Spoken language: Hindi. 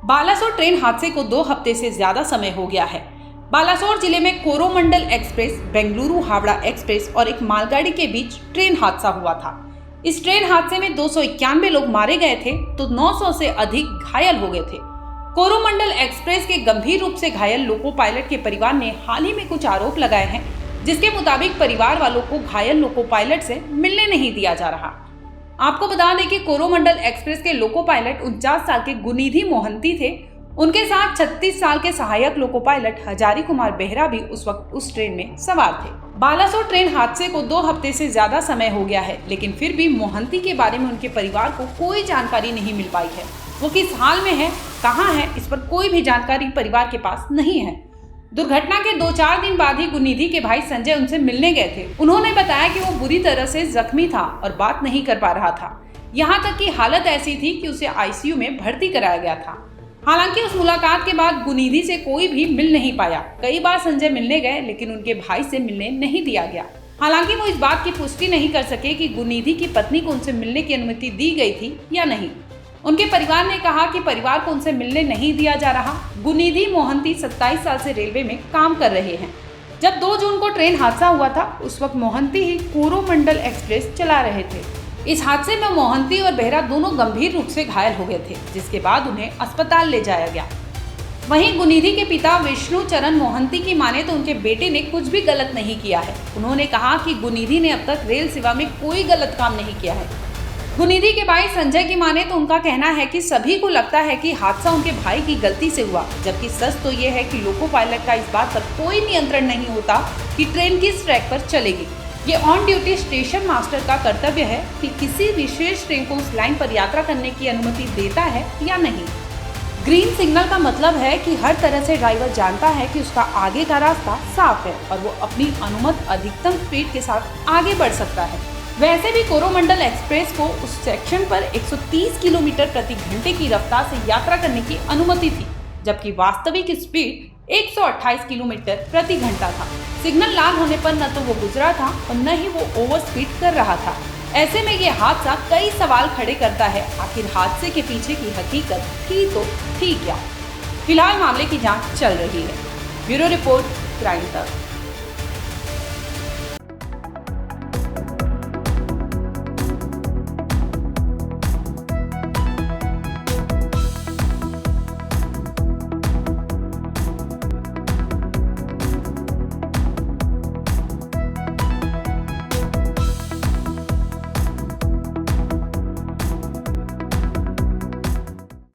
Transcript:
बालासोर ट्रेन हादसे को 2 हफ्ते से ज्यादा समय हो गया है। बालासोर जिले में कोरोमंडल एक्सप्रेस, बेंगलुरु हावड़ा एक्सप्रेस और एक मालगाड़ी के बीच ट्रेन हादसा हुआ था। इस ट्रेन हादसे में 291 लोग मारे गए थे तो 900 से अधिक घायल हो गए थे। कोरोमंडल एक्सप्रेस के गंभीर रूप से घायल लोको पायलट के परिवार ने हाल ही में कुछ आरोप लगाए हैं, जिसके मुताबिक परिवार वालों को घायल लोको पायलट से मिलने नहीं दिया जा रहा। आपको बता दें कि कोरोमंडल एक्सप्रेस के लोको पायलट 49 साल के गुनिधि मोहंती थे। उनके साथ 36 साल के सहायक लोको पायलट हजारी कुमार बेहरा भी उस वक्त उस ट्रेन में सवार थे। बालासोर ट्रेन हादसे को 2 हफ्ते से ज्यादा समय हो गया है, लेकिन फिर भी मोहंती के बारे में उनके परिवार को कोई जानकारी नहीं मिल पाई है। वो किस हाल में है, कहाँ है, इस पर कोई भी जानकारी परिवार के पास नहीं है। दुर्घटना के 2-4 दिन बाद ही गुनिधि के भाई संजय उनसे मिलने गए थे। उन्होंने बताया कि वो बुरी तरह से जख्मी था और बात नहीं कर पा रहा था। यहाँ तक कि हालत ऐसी थी कि उसे आईसीयू में भर्ती कराया गया था। हालांकि उस मुलाकात के बाद गुनिधि से कोई भी मिल नहीं पाया। कई बार संजय मिलने गए, लेकिन उनके भाई से मिलने नहीं दिया गया। हालांकि वो इस बात की पुष्टि नहीं कर सके कि गुनिधि की पत्नी को उनसे मिलने की अनुमति दी गई थी या नहीं। उनके परिवार ने कहा कि परिवार को उनसे मिलने नहीं दिया जा रहा। गुनिधि मोहंती 27 साल से रेलवे में काम कर रहे हैं। जब 2 जून को ट्रेन हादसा हुआ था, उस वक्त मोहंती ही कोरोमंडल एक्सप्रेस चला रहे थे। इस हादसे में मोहंती और बेहरा दोनों गंभीर रूप से घायल हो गए थे, जिसके बाद उन्हें अस्पताल ले जाया गया। वहीं गुनिधि के पिता विष्णु चरण मोहंती की माने तो उनके बेटे ने कुछ भी गलत नहीं किया है। उन्होंने कहा कि गुनिधि ने अब तक रेल सेवा में कोई गलत काम नहीं किया है। गुनिधि के भाई संजय की माने तो उनका कहना है कि सभी को लगता है कि हादसा उनके भाई की गलती से हुआ, जबकि सच तो ये है कि लोको पायलट का इस बात पर कोई नियंत्रण नहीं होता कि ट्रेन किस ट्रैक पर चलेगी। ये ऑन ड्यूटी स्टेशन मास्टर का कर्तव्य है कि किसी विशेष ट्रेन को उस लाइन पर यात्रा करने की अनुमति देता है या नहीं। ग्रीन सिग्नल का मतलब है कि हर तरह से ड्राइवर जानता है कि उसका आगे का रास्ता साफ है और वो अपनी अनुमत अधिकतम स्पीड के साथ आगे बढ़ सकता है। वैसे भी कोरोमंडल एक्सप्रेस को उस सेक्शन पर 130 किलोमीटर प्रति घंटे की रफ्तार से यात्रा करने की अनुमति थी, जबकि वास्तविक स्पीड 128 किलोमीटर प्रति घंटा था। सिग्नल लाल होने पर न तो वो गुजरा था और न ही वो ओवर स्पीड कर रहा था। ऐसे में ये हादसा कई सवाल खड़े करता है। आखिर हादसे के पीछे की हकीकत थी तो थी क्या? फिलहाल मामले की जांच चल रही है। ब्यूरो रिपोर्ट, क्राइम तक।